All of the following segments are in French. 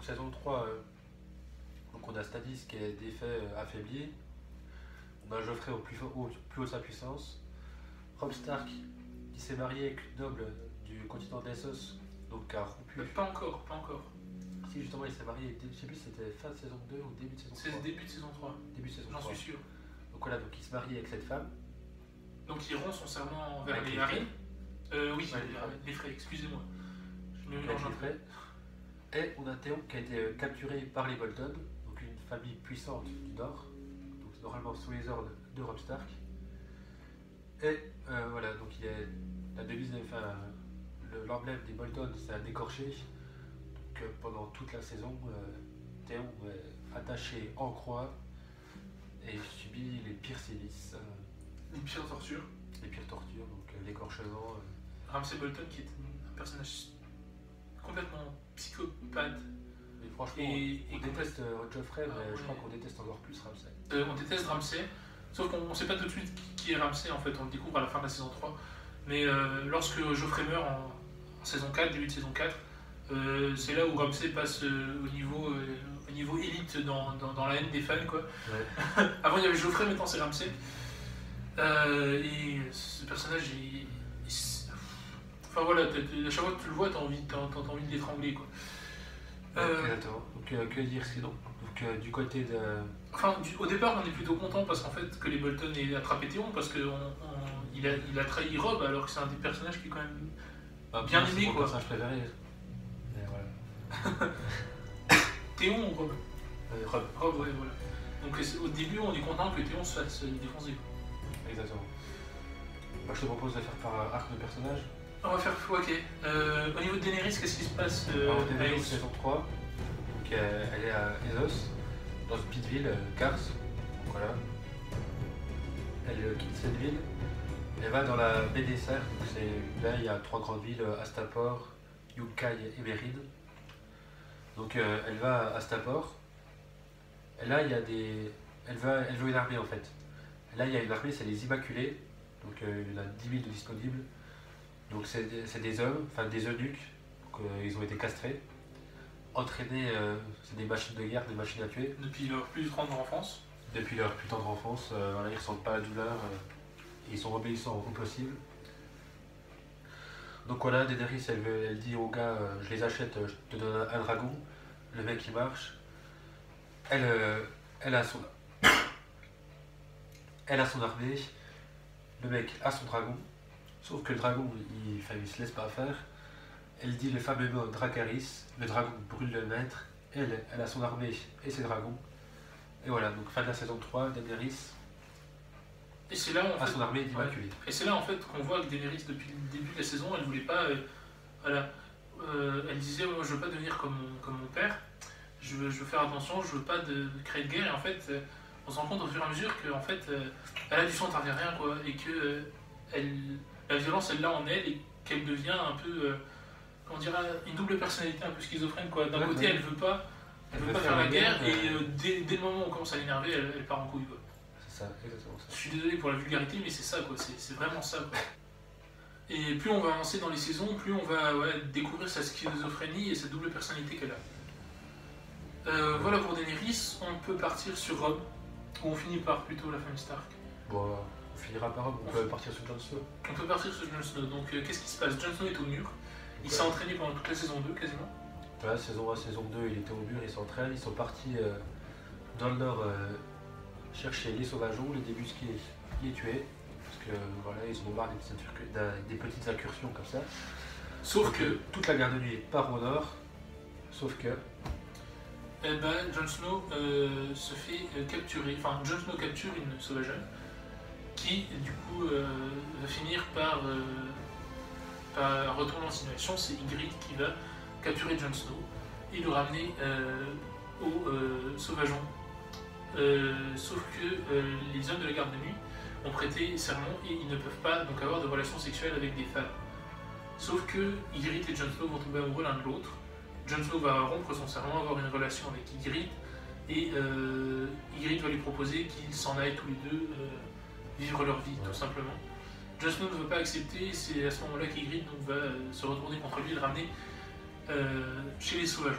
Donc saison 3, donc on a Stannis qui est défait, affaibli. On a Joffrey au plus haut de sa puissance. Robb Stark qui s'est marié avec une noble du continent de l'Essos, donc qui a rompu. Pas encore, pas encore. Si justement il s'est marié, je sais plus si c'était fin de saison 2 ou début de saison 3. C'est le début de saison 3. Début de saison J'en 3. suis sûr. Donc voilà, donc il se marie avec cette femme. Donc il rompt son serment envers Avec les les marines. Oui, Ouais, les Frey. les Frey, excusez-moi. Je me Avec mélange un les peu. Frey. Et on a Théon qui a été capturé par les Bolton, donc une famille puissante du Nord, donc normalement sous les ordres de Robb Stark. Et voilà, donc il est la devise, enfin l'emblème des Bolton, c'est un écorché. Donc pendant toute la saison, Théon est attaché en croix et subit les pires sévices, Les pires tortures. les pires tortures, donc l'écorchement. Ramsay Bolton qui est un personnage complètement psychopathe. Et franchement, Et on déteste Joffrey, mais Ah, je crois ouais. qu'on déteste encore plus Ramsay. On déteste Ramsay, sauf qu'on ne sait pas tout de suite qui est Ramsay en fait, on le découvre à la fin de la saison 3. Mais lorsque Joffrey meurt en saison 4, début de saison 4, c'est là où Ramsay passe au niveau élite dans la haine des fans, quoi. Ouais. Avant il y avait Joffrey, maintenant c'est Ramsay. Et ce personnage, enfin voilà, à chaque fois que tu le vois, t'as envie de l'étrangler, quoi. Exactement. Donc que dire sinon. Donc du côté de. Enfin, au départ, on est plutôt content parce qu'en fait que les Bolton aient attrapé Théon parce qu'il a trahi Robb alors que c'est un des personnages qui est quand même bien moi, c'est aimé, mon quoi. personnage préféré. Et voilà. Théon ou Robb? Robb. Robb, ouais, voilà. Donc au début, on est content que Théon se fasse défoncer, quoi. Exactement. Bah, je te propose de faire par arc de personnage. On va faire ok. Au niveau de Daenerys, qu'est-ce qui se passe Alors, à Daenerys, Eos? saison 3. Donc elle est à Essos, dans une petite ville, Kars. Donc voilà. Elle quitte cette ville. Elle va dans la baie des Cerfs. Donc là, il y a 3 grandes villes, Astapor, Yunkai et Méride. Donc elle va à Astapor. Et là, il y a des. Elle veut une armée en fait. Et là, il y a une armée, c'est les Immaculés. Donc il y en a 10 000 de disponibles. Donc c'est des hommes, enfin des eunuques. Donc ils ont été castrés. Entraînés, c'est des machines de guerre, des machines à tuer. Depuis leur plus tendre enfance. Depuis leur plus tendre enfance, voilà, ils ne ressentent pas la douleur. Et ils sont obéissants au possible. Donc voilà, Daenerys, elle dit au gars, je les achète, je te donne un dragon. Le mec il marche. Elle a son. Elle a son armée. Le mec a son dragon. Sauf que le dragon, il se laisse pas faire. Elle dit le fameux mot Dracarys. Le dragon brûle le maître. Elle a son armée et ses dragons. Et voilà, donc fin de la saison 3, Daenerys Et c'est là, en a fait, son armée d'immaculés. et c'est là en fait qu'on voit que Daenerys, depuis le début de la saison, elle voulait pas. Voilà, elle disait moi, je veux pas devenir comme mon père. Je veux faire attention, je veux pas de créer de guerre. Et en fait, on se rend compte au fur et à mesure que en fait, elle a du sang à rien, quoi, et que la violence, elle l'a en elle et qu'elle devient un peu, comment dire, une double personnalité un peu schizophrène, quoi. D'un côté, elle veut pas faire la guerre et dès le moment où on commence à l'énerver, elle part en couille, quoi. C'est ça, exactement ça. Je suis désolé pour la vulgarité, mais c'est ça, quoi. C'est vraiment ça, quoi. Et plus on va avancer dans les saisons, plus on va découvrir sa schizophrénie et sa double personnalité qu'elle a. Voilà pour Daenerys, on peut partir sur Robb, où on finit par plutôt la famille Stark. Bon, on finira par on peut partir sur Jon Snow. On peut partir sur Jon Snow, donc qu'est-ce qui se passe? Jon Snow est au mur, il s'est entraîné pendant toute la saison 2 quasiment. Voilà, saison 1, saison 2, il était au mur, il s'entraîne. Ils sont partis dans le nord chercher les sauvageons, les débusquer, les tuer. Parce que voilà, ils ont marre des petites incursions comme ça. Sauf Donc, que toute la garde de nuit part au nord. Sauf que. eh ben, Jon Snow se fait capturer, enfin Jon Snow capture une sauvageonne qui du coup va finir par retourner en simulation. C'est Ygritte qui va capturer Jon Snow et le ramener au sauvageon. Sauf que les hommes de la garde de nuit ont prêté serment et ils ne peuvent pas donc avoir de relations sexuelles avec des femmes. Sauf que Ygritte et Jon Snow vont tomber amoureux l'un de l'autre. Jon Snow va rompre son serment, avoir une relation avec Ygritte, et Ygritte va lui proposer qu'ils s'en aillent tous les deux vivre leur vie, tout simplement. Jon Snow ne veut pas accepter, c'est à ce moment-là qu'Ygritte va se retourner contre lui et le ramener chez les sauvageons.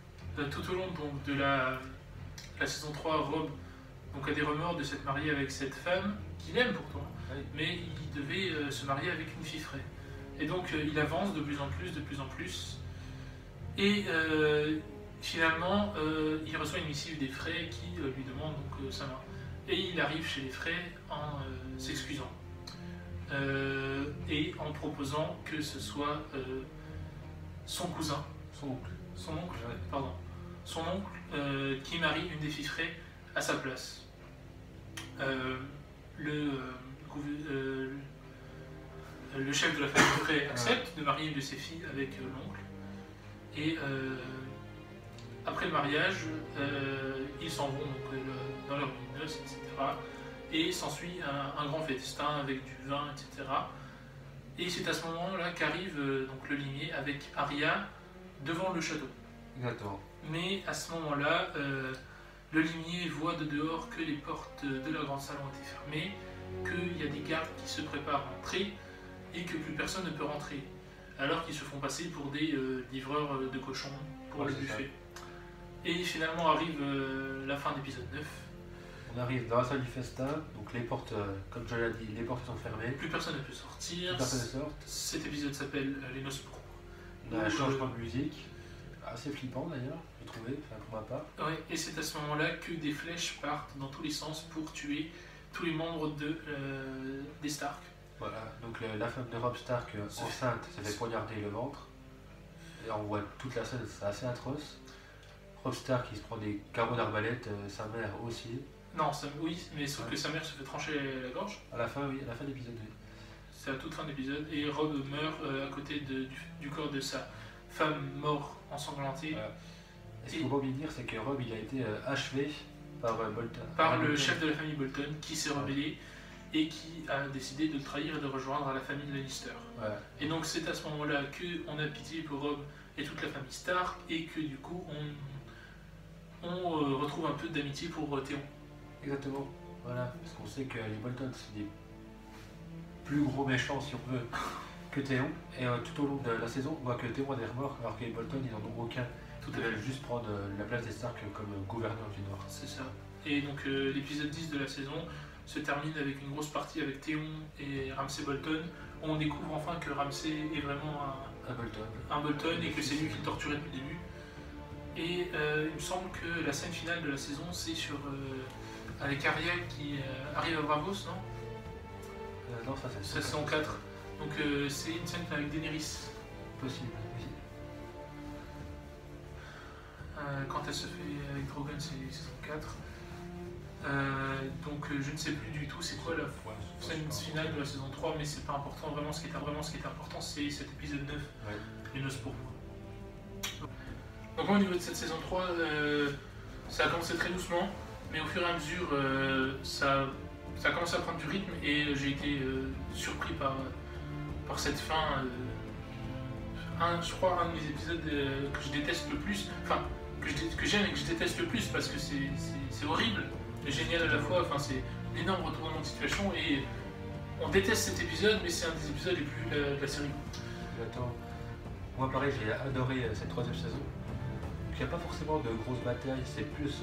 Tout au long donc, de la saison 3, Robb donc, a des remords de s'être marié avec cette femme qu'il aime pourtant, Oui. mais il devait se marier avec une fille vraie. Et donc il avance de plus en plus, de plus en plus. Et finalement, il reçoit une missive des Frey qui lui demande donc, sa main. Et il arrive chez les Frey en s'excusant. Et en proposant que ce soit son cousin, Son oncle. son oncle, Ouais. pardon, son oncle qui marie une des filles Frey à sa place. Le chef de la famille Frey accepte de marier une de ses filles avec l'oncle. Et après le mariage, ils s'en vont donc, dans leur noces, etc. Et s'ensuit un grand festin avec du vin, etc. Et c'est à ce moment-là qu'arrive donc le limier avec Arya devant le château. Exactement. Mais à ce moment-là, le limier voit de dehors que les portes de la grande salle ont été fermées, qu'il y a des gardes qui se préparent à entrer et que plus personne ne peut rentrer. Alors qu'ils se font passer pour des livreurs de cochons pour le buffet. Et finalement arrive la fin d'épisode 9. On arrive dans la salle du festin, donc les portes, comme je l'ai dit, les portes sont fermées. Plus personne ne peut sortir. Plus personne ne sort. Cet épisode s'appelle Les Noces Pourpres. On a un changement de musique, assez flippant d'ailleurs, j'ai trouvé, enfin pour ma part. Ouais, et c'est à ce moment-là que des flèches partent dans tous les sens pour tuer tous les membres des Stark. Voilà, donc la femme de Robb Stark, enceinte, s'est fait poignarder le ventre. Et on voit toute la scène, c'est assez atroce. Robb Stark, il se prend des carreaux d'arbalète, sa mère aussi. Non, oui, mais sauf que sa mère se fait trancher la gorge. À la fin, oui, à la fin de l'épisode 2. C'est à toute fin d'épisode. Et Robb meurt à côté du corps de sa femme morte ensanglantée. Voilà. Et ce qu'il faut pas oublier de dire, c'est que Robb, il a été achevé par Bolton. Par le chef de la famille Bolton qui s'est rebellé et qui a décidé de le trahir et de rejoindre la famille Lannister. Voilà. Et donc c'est à ce moment-là qu'on a pitié pour Robb et toute la famille Stark et que du coup on retrouve un peu d'amitié pour Théon. Exactement, voilà, parce qu'on sait que les Bolton, c'est des plus gros méchants, si on veut, que Théon. Et tout au long de la saison, on voit que Théon a des remords, alors que les Bolton, ils n'en ont aucun. Tout Ils à fait. veulent juste prendre la place des Stark comme gouverneur du Nord. C'est ça. Et donc l'épisode 10 de la saison se termine avec une grosse partie avec Théon et Ramsay Bolton, où on découvre enfin que Ramsay est vraiment un Bolton et que c'est lui qui le torturait depuis le début. Et il me semble que la scène finale de la saison, c'est avec Arya qui arrive à Bravos, non? Non, ça c'est C'est saison 4. Donc c'est une scène avec Daenerys. possible. Oui. Quand elle se fait avec Drogon, c'est saison 4. Donc je ne sais plus du tout c'est quoi la scène finale de la saison 3, mais c'est pas important. Vraiment, ce qui est important, c'est cet épisode 9, Ouais. Les Noces Pourpres. Donc moi, au niveau de cette saison 3, ça a commencé très doucement, mais au fur et à mesure, ça a commencé à prendre du rythme et j'ai été surpris par cette fin. Je crois un de mes épisodes que je déteste le plus, enfin que j'aime et que je déteste le plus parce que c'est horrible et génial à la fois. Enfin, c'est un énorme retournement de situation et on déteste cet épisode, mais c'est un des épisodes les plus de la série. Exactement. Moi, pareil, j'ai adoré cette troisième saison. Donc, il n'y a pas forcément de grosses batailles, c'est plus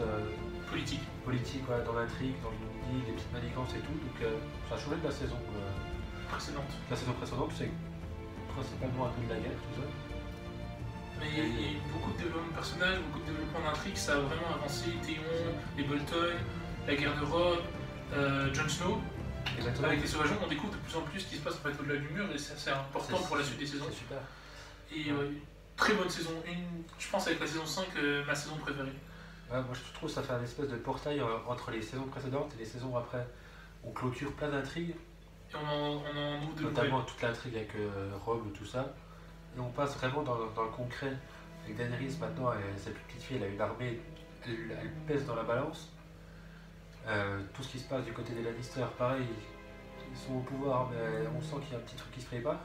Politique. politique, voilà, dans l'intrigue, dans le non-dit, des petites manigances et tout. Donc, ça a changé de la saison. Précédente. La saison précédente, c'est principalement un peu de la guerre, tout ça. Mais il y a eu beaucoup de développement de personnages, beaucoup de développement d'intrigue, ça a vraiment avancé. Théon, les Bolton, la guerre de Robb, Jon Snow. Exactement. Avec les sauvageons, on découvre de plus en plus ce qui se passe en fait au-delà du mur et c'est assez important pour la suite des saisons. C'est super. Et très bonne saison. Je pense avec la saison 5, ma saison préférée. Ouais, moi, je trouve que ça fait un espèce de portail entre les saisons précédentes et les saisons après. On clôture plein d'intrigues. Et on en ouvre de nouvelles. Notamment toute l'intrigue avec Robb, tout ça. Et on passe vraiment dans le concret. Avec Daenerys maintenant, cette petite fille, elle a une armée, elle pèse dans la balance. Tout ce qui se passe du côté des Lannister, pareil, ils sont au pouvoir, mais on sent qu'il y a un petit truc qui se prépare.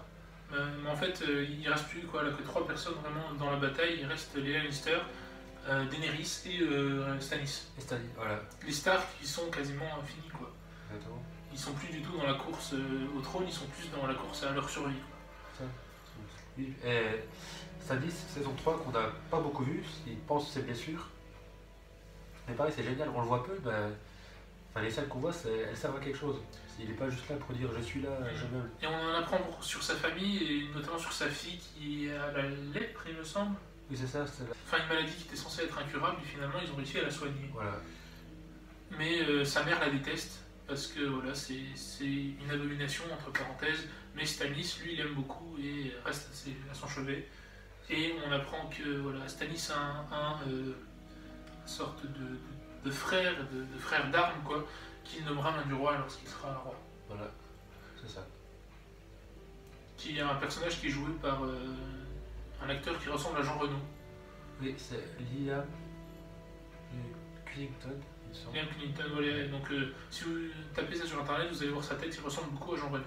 Mais en fait, il reste plus là, que 3 personnes vraiment dans la bataille. Il reste les Lannister, Daenerys et Stannis. Et Stannis, voilà. Les Stark, ils sont quasiment finis quoi. Exactement. Ils sont plus du tout dans la course au trône, ils sont plus dans la course à leur survie. Oui, et Stannis, saison 3, qu'on n'a pas beaucoup vu, il pense ses blessures. Mais pareil, c'est génial, on le voit peu, les scènes qu'on voit, elles servent à quelque chose. Il n'est pas juste là pour dire je suis là, je m'aime. Et on en apprend beaucoup sur sa famille, et notamment sur sa fille qui a la lèpre, il me semble. Oui, c'est ça, Enfin, une maladie qui était censée être incurable, et finalement, ils ont réussi à la soigner. Voilà. Mais sa mère la déteste, parce que voilà, c'est une abomination, entre parenthèses. Mais Stannis, lui, il aime beaucoup et reste à son chevet. Et on apprend que voilà, Stannis a une sorte de frère, de frère d'armes, quoi, qu'il nommera main du roi lorsqu'il sera roi. Voilà, c'est ça. Qui est un personnage qui est joué par un acteur qui ressemble à Jean Reno. Oui, c'est Liam Cunnington, il me semble. Liam Cunnington, voilà. Donc si vous tapez ça sur internet, vous allez voir sa tête, il ressemble beaucoup à Jean Reno.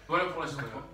Voilà pour la saison 3.